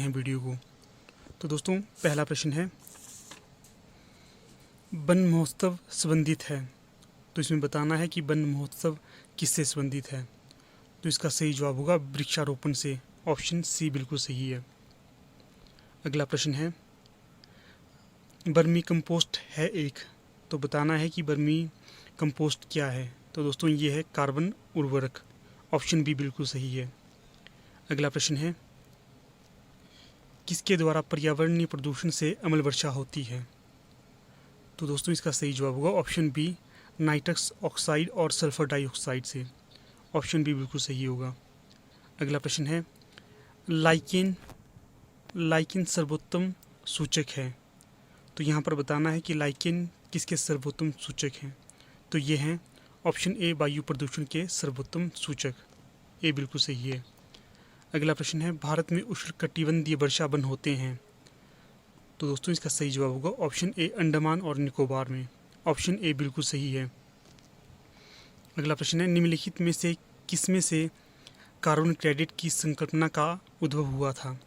हैं वीडियो को। तो दोस्तों पहला प्रश्न है, वन महोत्सव संबंधित है, तो इसमें बताना है कि वन महोत्सव किससे संबंधित है। तो इसका सही जवाब होगा वृक्षारोपण से। ऑप्शन सी बिल्कुल सही है। अगला प्रश्न है, वर्मी कंपोस्ट है एक, तो बताना है कि वर्मी कंपोस्ट क्या है। तो दोस्तों ये है कार्बन उर्वरक। ऑप्शन बी बिल्कुल सही है। अगला प्रश्न है, किसके द्वारा पर्यावरणीय प्रदूषण से अम्ल वर्षा होती है। तो दोस्तों इसका सही जवाब होगा ऑप्शन बी, नाइट्रस ऑक्साइड और सल्फर डाइऑक्साइड से। ऑप्शन बी बिल्कुल सही होगा। अगला प्रश्न है, लाइकेन सर्वोत्तम सूचक है, तो यहाँ पर बताना है कि लाइकेन किसके सर्वोत्तम सूचक हैं। तो ये हैं ऑप्शन ए, वायु प्रदूषण के सर्वोत्तम सूचक। ए बिल्कुल सही है। अगला प्रश्न है, भारत में उष्णकटिबंधीय वर्षा वन होते हैं। तो दोस्तों इसका सही जवाब होगा ऑप्शन ए, अंडमान और निकोबार में। ऑप्शन ए बिल्कुल सही है। अगला प्रश्न है, निम्नलिखित में से किसमें से कार्बन क्रेडिट की संकल्पना का उद्भव हुआ था।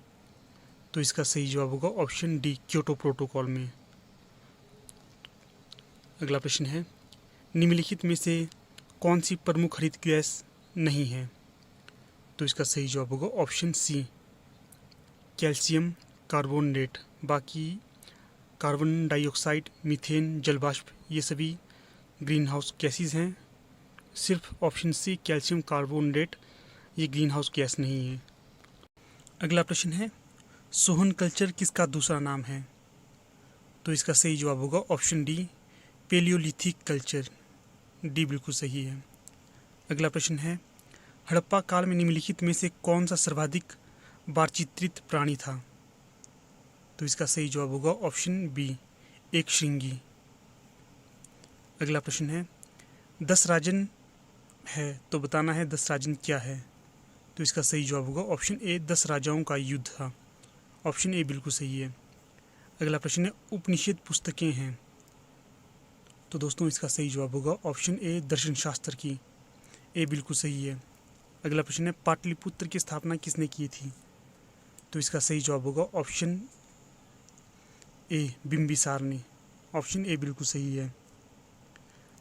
तो इसका सही जवाब होगा ऑप्शन डी, क्योटो प्रोटोकॉल में। अगला प्रश्न है, निम्नलिखित में से कौन सी प्रमुख हरित गैस नहीं है। तो इसका सही जवाब होगा ऑप्शन सी, कैल्शियम कार्बोनेट। बाकी कार्बन डाइऑक्साइड, मीथेन, जलवाष्प ये सभी ग्रीन हाउस गैसेज हैं। सिर्फ ऑप्शन सी, कैल्शियम कार्बोनेट, ये ग्रीन हाउस गैस नहीं है। अगला प्रश्न है, सोहन कल्चर किसका दूसरा नाम है। तो इसका सही जवाब होगा option D, palaeolithic culture. D बिल्कुल सही है। अगला प्रश्न है, हड़प्पा काल में निम्नलिखित में से कौन सा सर्वाधिक बार चित्रित प्राणी था। तो इसका सही जवाब होगा ऑप्शन बी, एक श्रृंगी। अगला प्रश्न है, 10 राजन है, तो बताना है 10 राजन क्या है। तो इसका सही जवाब होगा ऑप्शन ए, 10 राजाओं का युद्ध था। ऑप्शन ए बिल्कुल सही है। अगला प्रश्न है, उपनिषद पुस्तकें हैं, तो दोस्तों इसका सही जवाब होगा ऑप्शन ए, दर्शन शास्त्र की। ए बिल्कुल सही है। अगला प्रश्न है, पाटलिपुत्र की स्थापना किसने की थी। तो इसका सही जवाब होगा ऑप्शन ए, बिंबिसार ने। ऑप्शन ए बिल्कुल सही है।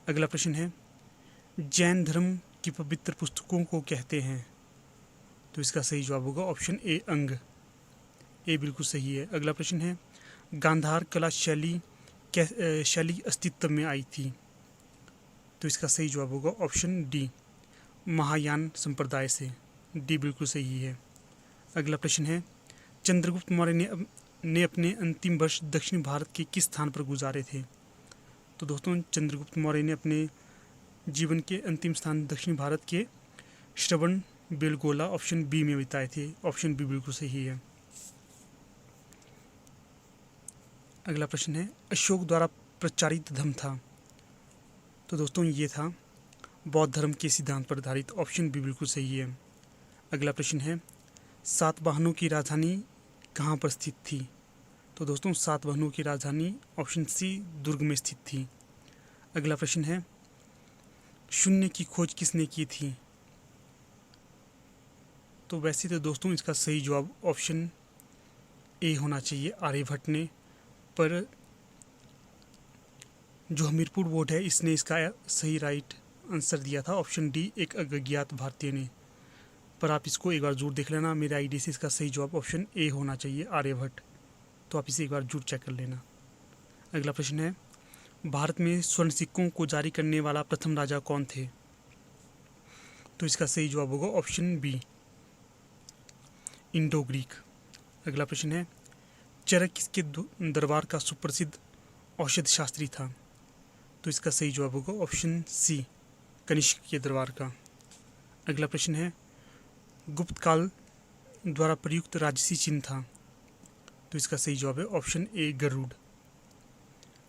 अगला प्रश्न है, जैन धर्म की पवित्र पुस्तकों को कहते हैं। तो इसका सही जवाब होगा ऑप्शन ए, अंग। ए बिल्कुल सही है। अगला प्रश्न है, गांधार कला शैली अस्तित्व में आई थी। तो इसका सही जवाब होगा ऑप्शन डी, महायान संप्रदाय से। डी बिल्कुल सही है। अगला प्रश्न है, चंद्रगुप्त मौर्य ने अपने अंतिम वर्ष दक्षिण भारत के किस स्थान पर गुजारे थे। तो दोस्तों चंद्रगुप्त मौर्य ने अपने जीवन के अंतिम स्थान दक्षिण भारत के श्रवण बेलगोला ऑप्शन बी में बिताए थे। ऑप्शन बी बिल्कुल सही है। अगला प्रश्न है, अशोक द्वारा प्रचारित धर्म था। तो दोस्तों ये था बौद्ध धर्म के सिद्धांत पर आधारित। ऑप्शन बी बिल्कुल सही है। अगला प्रश्न है, सातवाहनों की राजधानी कहाँ पर स्थित थी। तो दोस्तों सातवाहनों की राजधानी ऑप्शन सी, दुर्ग में स्थित थी। अगला प्रश्न है, शून्य की खोज किसने की थी। तो वैसे तो दोस्तों इसका सही जवाब ऑप्शन ए होना चाहिए, आर्यभट्ट ने, पर जो हमीरपुर बोर्ड है इसने इसका सही राइट आंसर दिया था ऑप्शन डी, एक अज्ञात भारतीय ने। पर आप इसको एक बार जरूर देख लेना, मेरे आईडी से इसका सही जवाब ऑप्शन ए होना चाहिए, आर्यभट्ट। तो आप इसे एक बार जरूर चेक कर लेना। अगला प्रश्न है, भारत में स्वर्ण सिक्कों को जारी करने वाला प्रथम राजा कौन थे। तो इसका सही जवाब होगा ऑप्शन बी, इंडो ग्रीक। अगला प्रश्न है, चरक किसके दरबार का सुप्रसिद्ध औषध शास्त्री था। तो इसका सही जवाब होगा ऑप्शन सी, कनिष्क के दरबार का। अगला प्रश्न है, गुप्त काल द्वारा प्रयुक्त राजसी चिन्ह था। तो इसका सही जवाब है ऑप्शन ए, गरुड़।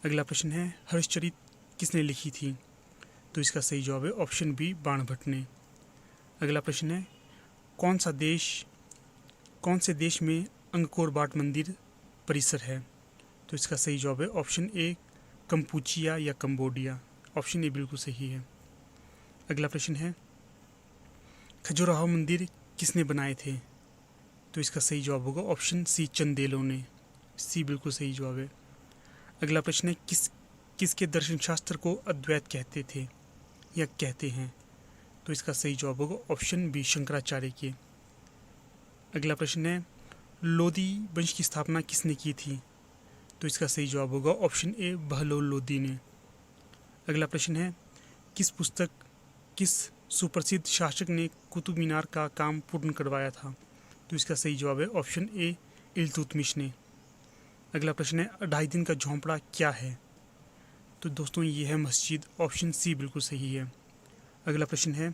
अगला प्रश्न है, हर्षचरित किसने लिखी थी। तो इसका सही जवाब है ऑप्शन बी, बाणभट्ट ने। अगला प्रश्न है, कौन से देश में अंगकोर वाट मंदिर परिसर है। तो इसका सही जवाब है ऑप्शन ए, कंपूचिया या कंबोडिया। ऑप्शन ए बिल्कुल सही है। अगला प्रश्न है, खजुराहो मंदिर किसने बनाए थे। तो इसका सही जवाब होगा ऑप्शन सी, चंदेलों ने। सी बिल्कुल सही जवाब है। अगला प्रश्न है, किसके दर्शन शास्त्र को अद्वैत कहते थे या कहते हैं? तो इसका सही जवाब होगा ऑप्शन बी, शंकराचार्य के। अगला प्रश्न है, लोदी वंश की स्थापना किसने की थी? तो इसका सही जवाब होगा ऑप्शन ए, बहलोल लोदी ने। अगला प्रश्न है, किस सुप्रसिद्ध शासक ने कुतुब मीनार का काम पूर्ण करवाया था? तो इसका सही जवाब है ऑप्शन ए, इल्तुतमिश ने। अगला प्रश्न है, 2.5 दिन का झोंपड़ा क्या है? तो दोस्तों ये है मस्जिद। ऑप्शन सी बिल्कुल सही है। अगला प्रश्न है,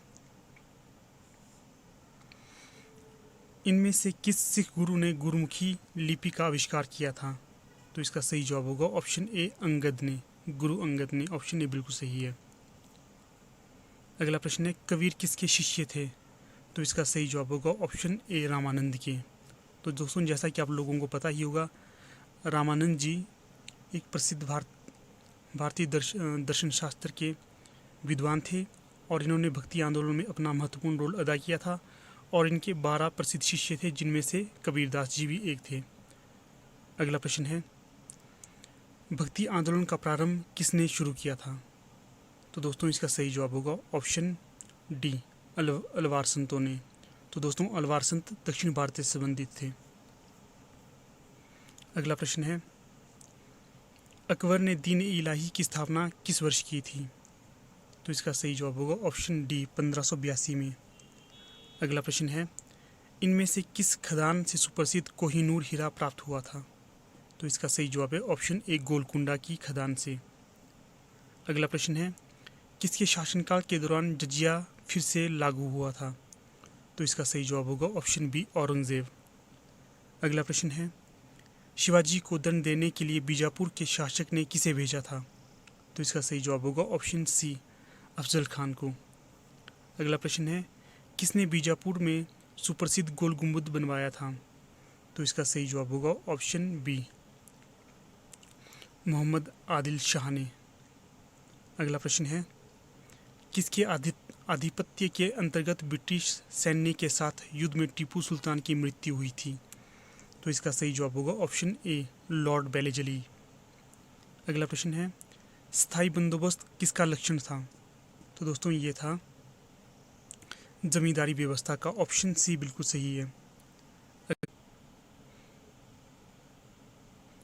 इनमें से किस सिख गुरु ने गुरुमुखी लिपि का आविष्कार किया था? तो इसका सही जवाब होगा ऑप्शन ए, अंगद ने, गुरु अंगद ने। ऑप्शन ए बिल्कुल सही है। अगला प्रश्न है, कबीर किसके शिष्य थे? तो इसका सही जवाब होगा ऑप्शन ए, रामानंद के। तो दोस्तों जैसा कि आप लोगों को पता ही होगा, रामानंद जी एक प्रसिद्ध भारतीय दर्शन शास्त्र के विद्वान थे और इन्होंने भक्ति आंदोलन में अपना महत्वपूर्ण रोल अदा किया था और इनके 12 प्रसिद्ध शिष्य थे, जिनमें से कबीरदास जी भी एक थे। अगला प्रश्न है, भक्ति आंदोलन का प्रारंभ किसने शुरू किया था? तो दोस्तों इसका सही जवाब होगा ऑप्शन डी, अलवार संतों ने। तो दोस्तों अलवार संत दक्षिण भारत से संबंधित थे। अगला प्रश्न है, अकबर ने दीन इलाही की स्थापना किस वर्ष की थी? तो इसका सही जवाब होगा ऑप्शन डी, 1582 में। अगला प्रश्न है, इनमें से किस खदान से सुप्रसिद्ध कोहिनूर हीरा प्राप्त हुआ था? तो इसका सही जवाब है ऑप्शन ए, गोलकुंडा की खदान से। अगला प्रश्न है, किसके शासनकाल के दौरान जजिया फिर से लागू हुआ था? तो इसका सही जवाब होगा ऑप्शन बी, औरंगजेब। अगला प्रश्न है, शिवाजी को दंड देने के लिए बीजापुर के शासक ने किसे भेजा था? तो इसका सही जवाब होगा ऑप्शन सी, अफजल खान को। अगला प्रश्न है, किसने बीजापुर में सुप्रसिद्ध गोल गुंबद बनवाया था? तो इसका सही जवाब होगा ऑप्शन बी, मोहम्मद आदिल शाह ने। अगला प्रश्न है, किसके आधिपत्य के अंतर्गत ब्रिटिश सैन्य के साथ युद्ध में टीपू सुल्तान की मृत्यु हुई थी? तो इसका सही जवाब होगा ऑप्शन ए, लॉर्ड बेलेजली। अगला प्रश्न है, स्थायी बंदोबस्त किसका लक्षण था? तो दोस्तों ये था जमींदारी व्यवस्था का। ऑप्शन सी बिल्कुल सही है।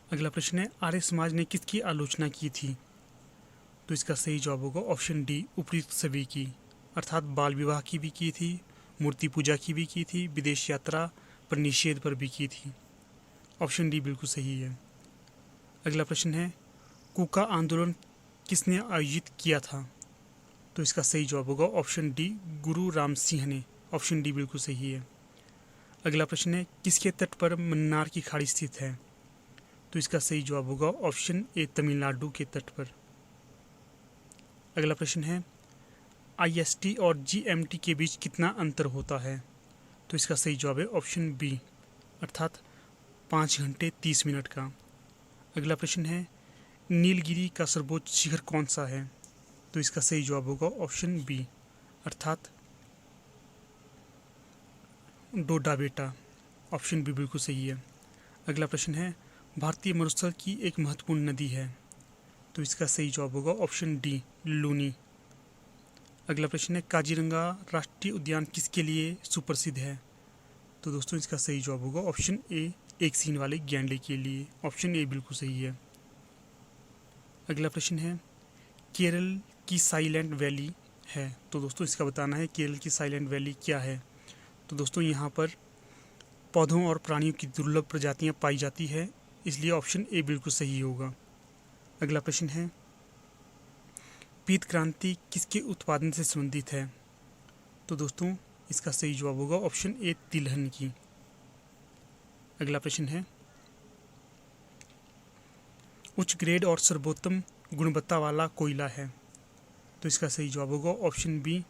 अगला प्रश्न है, आर्य समाज ने किसकी आलोचना की थी? तो इसका सही जवाब होगा ऑप्शन डी, उपयुक्त सभी की, अर्थात बाल विवाह की भी की थी, मूर्ति पूजा की भी की थी, विदेश यात्रा पर निषेध पर भी की थी। ऑप्शन डी बिल्कुल सही है। अगला प्रश्न है, कूका आंदोलन किसने आयोजित किया था? तो इसका सही जवाब होगा ऑप्शन डी, गुरु राम सिंह ने। ऑप्शन डी बिल्कुल सही है। अगला प्रश्न है, किसके तट पर मन्नार की खाड़ी स्थित है? तो इसका सही जवाब होगा ऑप्शन ए, तमिलनाडु के तट पर। अगला प्रश्न है, IST और GMT के बीच कितना अंतर होता है? तो इसका सही जवाब है ऑप्शन बी, अर्थात 5 घंटे 30 मिनट का। अगला प्रश्न है, नीलगिरी का सर्वोच्च शिखर कौन सा है? तो इसका सही जवाब होगा ऑप्शन बी, अर्थात डोडा बेटा। ऑप्शन बी बिल्कुल सही है। अगला प्रश्न है, भारतीय मरुस्थल की एक महत्वपूर्ण नदी है? तो इसका सही जवाब होगा ऑप्शन डी, लूनी। अगला प्रश्न है, काजीरंगा राष्ट्रीय उद्यान किसके लिए सुप्रसिद्ध है? तो दोस्तों इसका सही जवाब होगा ऑप्शन ए, एक सींग वाले गैंडे के लिए। ऑप्शन ए बिल्कुल सही है। अगला प्रश्न है, केरल की साइलेंट वैली है? तो दोस्तों इसका बताना है केरल की साइलेंट वैली क्या है। तो दोस्तों यहाँ पर पौधों और प्राणियों की दुर्लभ प्रजातियाँ पाई जाती है, इसलिए ऑप्शन ए बिल्कुल सही होगा। अगला प्रश्न है, पीत क्रांति किसके उत्पादन से संबंधित है? तो दोस्तों इसका सही जवाब होगा ऑप्शन ए, तिलहन की। अगला प्रश्न है, उच्च ग्रेड और सर्वोत्तम गुणवत्ता वाला कोयला है? तो इसका सही जवाब होगा ऑप्शन बी,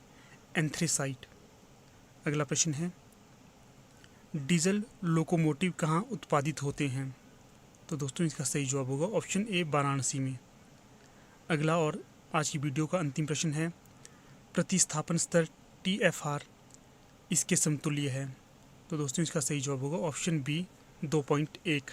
एंथ्रेसाइट। अगला प्रश्न है, डीजल लोकोमोटिव कहाँ उत्पादित होते हैं? तो दोस्तों इसका सही जवाब होगा ऑप्शन ए, वाराणसी में। अगला और आज की वीडियो का अंतिम प्रश्न है, प्रतिस्थापन स्तर TFR इसके समतुल्य है? तो दोस्तों इसका सही जवाब होगा ऑप्शन बी 2.1।